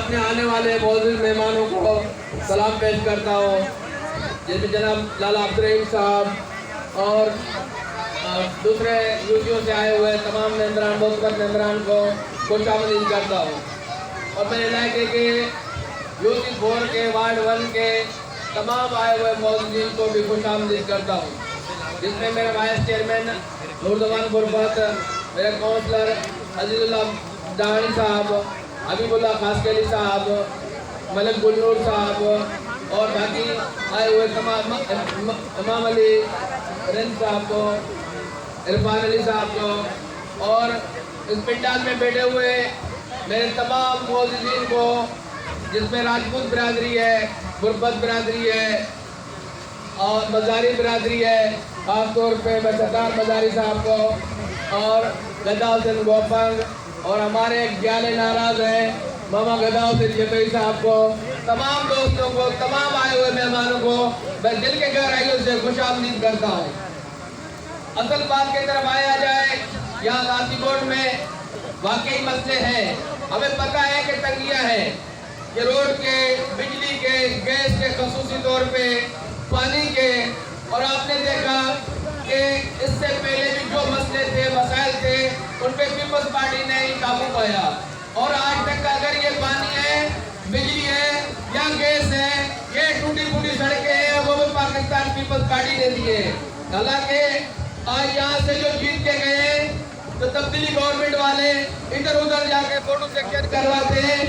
अपने आने वाले मौजूद मेहमानों को सलाम पेश करता हूँ, जिसमें जनाब लाला अब्दुल रहीम साहब और दूसरे यूपीओ से आए हुए तमाम मेंबरान मोहतरम मेंबरान को खुशामदीद करता हूँ। और मेरे इलाके के यूपी 4 के वार्ड 1 के तमाम आए हुए मौजूदीन को भी खुशामदीद करता हूँ, जिसमें मेरे वाइस चेयरमैन नूरजमान गुरबत, मेरे काउंसलर अजीजुल्लाह दानी साहब, हबीबुल्लाह खासकेली साहब, मलिक गुलनूर साहब और बाकी आए हुए तमाम इमाम अली रिंद साहब को, इरफान अली साहब को और इस पिंडाल में बैठे हुए मेरे तमाम मौजूदीन को, जिसमें राजपूत बिरादरी है, गुरबत बिरादरी है और मजारी बिरादरी है, खासतौर पे मैं सरदार मजारी साहब को और गदा हुसैन गोपंग और हमारे ग्याले नाराज हैं मामा गदा हुसैन जबई साहब को, तमाम दोस्तों को, तमाम आए हुए मेहमानों को मैं दिल के गहराइयों से खुशामदीद करता हूँ। असल बात की तरफ आया जाए, यहाँ काशीकोट में वाकई मसले हैं। हमें पता है कि तंगियाँ हैं, कि रोड के, बिजली के, गैस के, खसूसी तौर पे पानी के, और आपने देखा कि इससे पहले भी जो मसले थे, मसाइल थे, उन पे पीपल्स पार्टी ने ही काबू पाया। और आज तक अगर ये पानी है, बिजली है या गैस है, ये टूटी फूटी सड़कें हैं, वो भी पाकिस्तान पीपल्स पार्टी ने दी है। हालांकि आज यहाँ से जो जीत के गए तो तब्दीली गवर्नमेंट वाले इधर उधर जाके फोटो सेक्शन करवाते हैं।